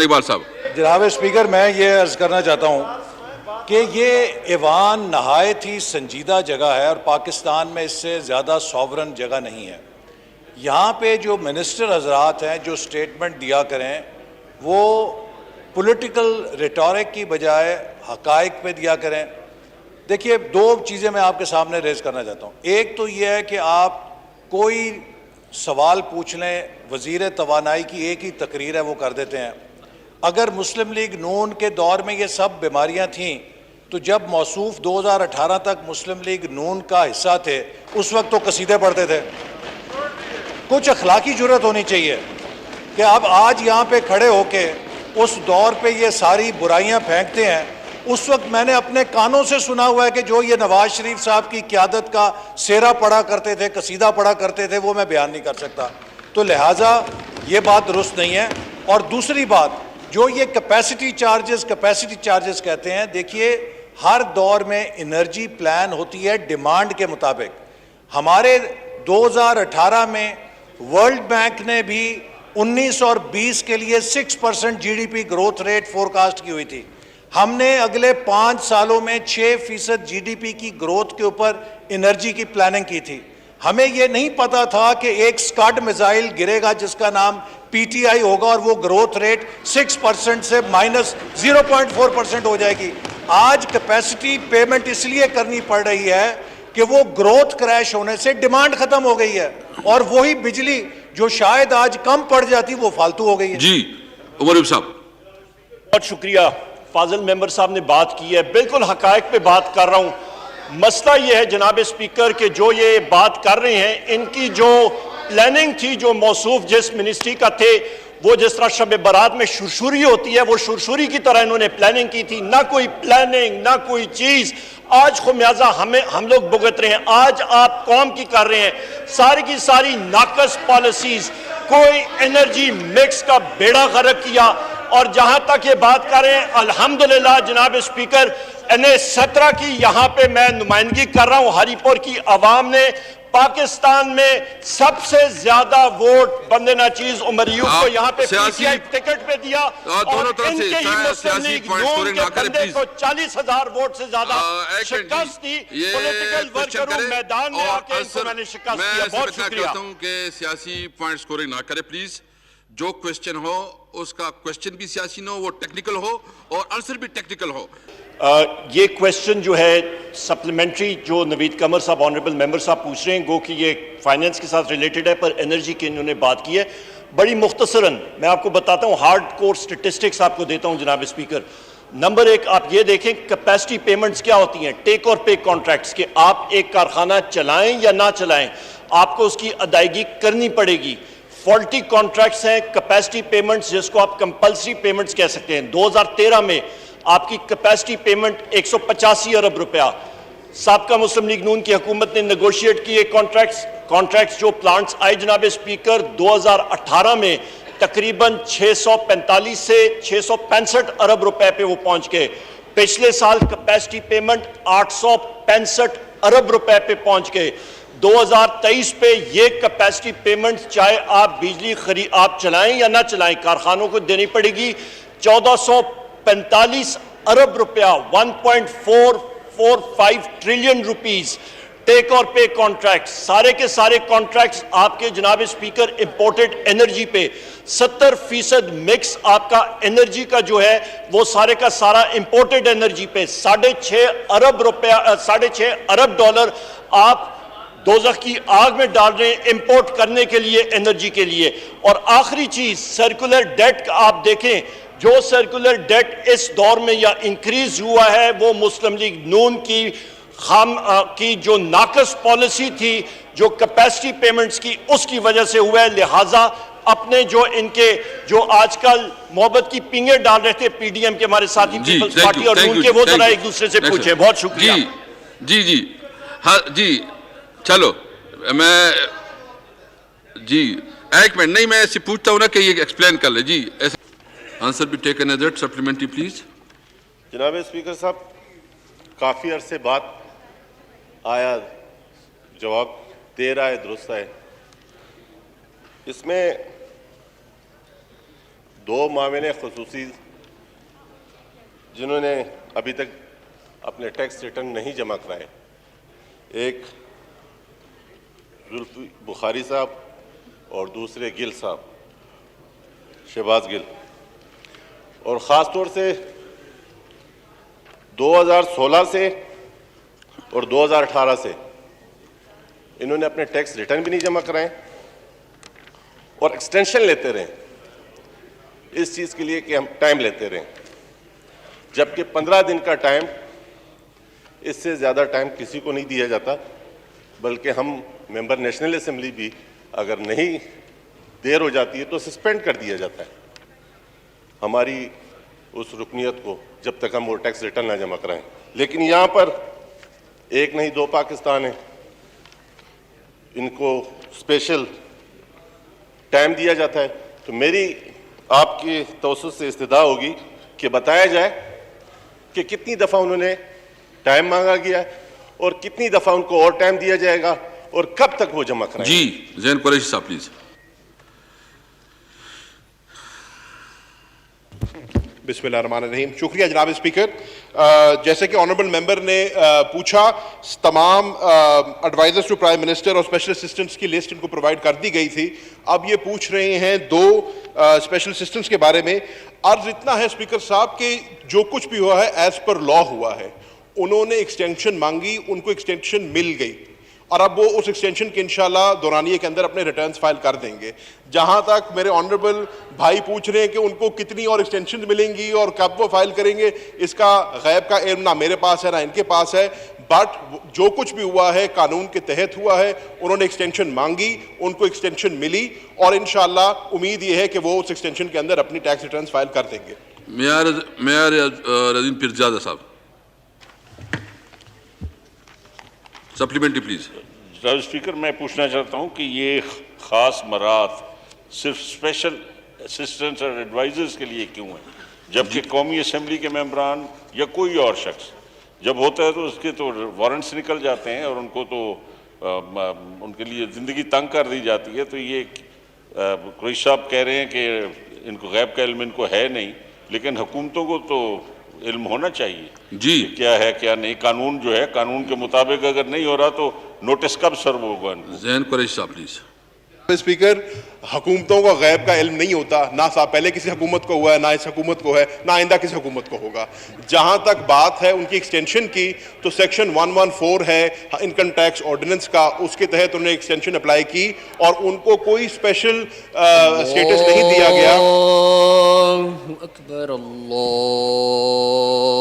اقبال صاحب. جناب اسپیکر، میں یہ عرض کرنا چاہتا ہوں کہ یہ ایوان نہایت ہی سنجیدہ جگہ ہے اور پاکستان میں اس سے زیادہ ساورن جگہ نہیں ہے. یہاں پہ جو منسٹر حضرات ہیں جو سٹیٹمنٹ دیا کریں وہ پولیٹیکل ریٹورک کی بجائے حقائق پہ دیا کریں. دیکھیے، دو چیزیں میں آپ کے سامنے ریز کرنا چاہتا ہوں. ایک تو یہ ہے کہ آپ کوئی سوال پوچھ لیں، وزیر توانائی کی ایک ہی تقریر ہے وہ کر دیتے ہیں. اگر مسلم لیگ نون کے دور میں یہ سب بیماریاں تھیں تو جب موصوف 2018 تک مسلم لیگ نون کا حصہ تھے اس وقت تو قصیدے پڑھتے تھے. کچھ اخلاقی جرات ہونی چاہیے کہ آپ آج یہاں پہ کھڑے ہو کے اس دور پہ یہ ساری برائیاں پھینکتے ہیں. اس وقت میں نے اپنے کانوں سے سنا ہوا ہے کہ جو یہ نواز شریف صاحب کی قیادت کا سیرا پڑھا کرتے تھے، قصیدہ پڑھا کرتے تھے، وہ میں بیان نہیں کر سکتا. تو لہٰذا یہ بات درست نہیں ہے. اور دوسری بات، جو یہ کیپیسٹی چارجز کہتے ہیں، دیکھیے ہر دور میں انرجی پلان ہوتی ہے ڈیمانڈ کے مطابق. ہمارے 2018 میں ورلڈ بینک نے بھی 19 اور 20 کے لیے 6% G D P growth rate forecast کی ہوئی تھی. ہم نے اگلے 5 سالوں میں 6% جی ڈی پی کی گروتھ کے اوپر انرجی کی پلاننگ کی تھی. ہمیں یہ نہیں پتا تھا کہ ایک سکاڈ میزائل گرے گا جس کا نام پی ٹی آئی ہوگا اور وہ گروتھ ریٹ 6% سے -0.4% ہو جائے گی. آج کیپیسٹی پیمنٹ اس لیے کرنی پڑ رہی ہے کہ وہ گروتھ کریش ہونے سے ڈیمانڈ ختم ہو گئی ہے اور وہی بجلی جو شاید آج کم پڑ جاتی وہ فالتو ہو گئی ہے. جی عمر صاحب. بہت شکریہ. فاضل ممبر صاحب نے بات کی ہے، بالکل حقائق پہ بات کر رہا ہوں. مسئلہ یہ ہے جناب اسپیکر کہ جو یہ بات کر رہے ہیں ان کی جو پلاننگ تھی، جو موصوف جس منسٹری کا تھے، وہ جس طرح شب برات میں شرشوری ہوتی ہے وہ شرشوری کی طرح انہوں نے پلاننگ کی تھی. نہ کوئی پلاننگ، نہ کوئی چیز. آج خمیازہ ہم لوگ بھگت رہے ہیں. آج آپ قوم کی کر رہے ہیں ساری کی ساری ناقص پالیسیز. کوئی انرجی مکس کا بیڑا غرق کیا. اور جہاں تک یہ بات کر رہے ہیں، الحمدللہ جناب اسپیکر، NA-17 کی یہاں پہ میں نمائندگی کر رہا ہوں. ہری پور کی عوام نے پاکستان میں سب سے زیادہ ووٹ بندے ناچیز عمر ایوب کو یہاں پہ پی ٹی آئی ٹکٹ پہ دیا اور ان کے ہی مسلم لیگ نون کے بندے کو 40,000 ووٹ سے زیادہ شکست دی. پولیٹیکل ورکروں میدان میں آ کے ان کو میں نے شکست دیا. بہت شکریہ. میں کہتا ہوں کہ سیاسی پوائنٹ سکورنگ نہ کرے پلیز. جو کوشچن ہو اس کا کوشچن بھی سیاسی نہ ہو، وہ ٹیکنیکل ہو اور آنسر بھی ٹیکنیکل ہو. یہ کویسچن جو ہے سپلیمنٹری جو نوید قمر صاحب آنریبل ممبر صاحب پوچھ رہے ہیں، گو کہ یہ فائنینس کے ساتھ ریلیٹڈ ہے پر انرجی کی انہوں نے بات کی ہے. بڑی مختصراً میں آپ کو بتاتا ہوں، ہارڈ کور سٹیٹسٹکس آپ کو دیتا ہوں جناب اسپیکر. نمبر 1 آپ یہ دیکھیں کیپیسٹی پیمنٹس کیا ہوتی ہیں. ٹیک اور پے کانٹریکٹس کہ آپ ایک کارخانہ چلائیں یا نہ چلائیں آپ کو اس کی ادائیگی کرنی پڑے گی. فالٹی کانٹریکٹس ہیں کیپیسٹی پیمنٹس جس کو آپ کمپلسری پیمنٹس کہہ سکتے ہیں. 2013 میں آپ کی کیپیسٹی پیمنٹ 185 ارب روپیہ. سابقہ مسلم لیگ نون کی حکومت نے نیگوشیٹ کیے کانٹریکٹس جو پلانٹس آئے جناب اسپیکر 2018 میں تقریباً 645 سے 665 ارب روپے پہ وہ پہنچ گئے. پچھلے سال کیپیسٹی پیمنٹ 865 ارب روپے پہ پہنچ گئے. 2023 پہ یہ کیپیسٹی پیمنٹ چاہے آپ بجلی آپ چلائیں یا نہ چلائیں کارخانوں کو دینی پڑے گی 1445 ارب روپیہ 1.445 ٹریلین روپیز. ٹیک اور پے کانٹریکٹ سارے کے سارے کانٹریکٹس آپ کے جناب اسپیکر امپورٹڈ انرجی پہ 70% مکس آپ کا انرجی کا جو ہے وہ سارے کا سارا امپورٹڈ انرجی پہ 6.5 ارب ڈالر آپ دوزخ کی آگ میں ڈال رہے ہیں امپورٹ کرنے کے لیے انرجی کے لیے. اور آخری چیز سرکولر ڈیٹ آپ دیکھیں جو سرکولر ڈیٹ اس دور میں یا انکریز ہوا ہے وہ مسلم لیگ نون کی جو ناقص پالیسی تھی جو کیپیسٹی پیمنٹس کی اس کی وجہ سے ہوا ہے. لہٰذا اپنے جو ان کے جو آج کل محبت کی پینگیں ڈال رہے تھے پی ڈی ایم کے ہمارے ساتھی پیپلز پارٹی اور نون کے وہ ذرا ایک دوسرے سے پوچھیں. بہت شکریہ. جی ہاں جی چلو میں جی ایک منٹ نہیں میں ایسے پوچھتا ہوں نا کہ یہ ایکسپلین کر لے. جی آنسر بھی taken as it supplementary please. جناب اسپیکر صاحب کافی عرصے بعد آیا جواب دے رہا ہے درست ہے. اس میں دو معاون خصوصی جنہوں نے ابھی تک اپنے ٹیکس ریٹرن نہیں جمع کرائے، ایک زلفی بخاری صاحب اور دوسرے گل صاحب، شہباز گل، اور خاص طور سے 2016 سے اور 2018 سے انہوں نے اپنے ٹیکس ریٹرن بھی نہیں جمع کرائے اور ایکسٹینشن لیتے رہے اس چیز کے لیے کہ ہم ٹائم لیتے رہیں، جبکہ 15 دن کا ٹائم، اس سے زیادہ ٹائم کسی کو نہیں دیا جاتا، بلکہ ہم ممبر نیشنل اسمبلی بھی اگر نہیں دیر ہو جاتی ہے تو سسپینڈ کر دیا جاتا ہے ہماری اس رکنیت کو، جب تک ہم وہ ٹیکس ریٹرن نہ جمع کرائیں۔ لیکن یہاں پر ایک نہیں دو پاکستان ہیں، ان کو اسپیشل ٹائم دیا جاتا ہے، تو میری آپ کی توسط سے استدعا ہوگی کہ بتایا جائے کہ کتنی دفعہ انہوں نے ٹائم مانگا گیا ہے اور کتنی دفعہ ان کو اور ٹائم دیا جائے گا اور کب تک وہ جمع کرائیں گے۔ جی زین قریشی صاحب پلیز۔ بسم اللہ الرحمن الرحیم، شکریہ جناب اسپیکر۔ جیسے کہ آنریبل ممبر نے پوچھا، تمام ایڈوائزرز ٹو پرائم منسٹر اور اسپیشل اسسٹنٹس کی لسٹ ان کو پرووائڈ کر دی گئی تھی۔ اب یہ پوچھ رہے ہیں دو اسپیشل اسسٹنٹس کے بارے میں۔ عرض اتنا ہے اسپیکر صاحب کہ جو کچھ بھی ہوا ہے ایز پر لا ہوا ہے، انہوں نے ایکسٹینشن مانگی، ان کو ایکسٹینشن مل گئی، اور اب وہ اس ایکسٹینشن کے انشاءاللہ دورانیے کے اندر اپنے ریٹرنز فائل کر دیں گے۔ جہاں تک میرے آنریبل بھائی پوچھ رہے ہیں کہ ان کو کتنی اور ایکسٹینشن ملیں گی اور کب وہ فائل کریں گے، اس کا غیب کا علم نہ میرے پاس ہے نہ ان کے پاس ہے، بٹ جو کچھ بھی ہوا ہے قانون کے تحت ہوا ہے۔ انہوں نے ایکسٹینشن مانگی، ان کو ایکسٹینشن ملی، اور انشاءاللہ امید یہ ہے کہ وہ اس ایکسٹینشن کے اندر اپنی ٹیکس ریٹرنز فائل کر دیں گے۔ میار رضین پیرزادہ صاحب، سپلیمنٹری پلیز۔ جناب اسپیکر، میں پوچھنا چاہتا ہوں کہ یہ خاص مراعات صرف اسپیشل اسسٹنٹس اور ایڈوائزرز کے لیے کیوں ہیں، جبکہ قومی اسمبلی کے ممبران یا کوئی اور شخص جب ہوتا ہے تو اس کے تو وارنٹس نکل جاتے ہیں اور ان کو تو ان کے لیے زندگی تنگ کر دی جاتی ہے، تو یہ قریشی صاحب کہہ رہے ہیں کہ ان کو غیب کا علم ان کو ہے نہیں، لیکن حکومتوں کو تو علم ہونا چاہیے جی کیا ہے کیا نہیں۔ قانون جو ہے، قانون کے مطابق اگر نہیں ہو رہا تو نوٹس کب سرو ہوگا ان کو؟ زین قریشی صاحب پلیز۔ اسپیکر، حکومتوں کا غیب کا علم نہیں ہوتا، نہ صاحب پہلے کسی حکومت کو ہوا ہے، نہ اس حکومت کو ہے، نہ آئندہ کسی حکومت کو ہوگا۔ جہاں تک بات ہے ان کی ایکسٹینشن کی، تو سیکشن 114 ہے انکم ٹیکس آرڈیننس کا، اس کے تحت انہوں نے ایکسٹینشن اپلائی کی اور ان کو کوئی اسپیشل اسٹیٹس نہیں دیا گیا۔ اللہ اکبر، اللہ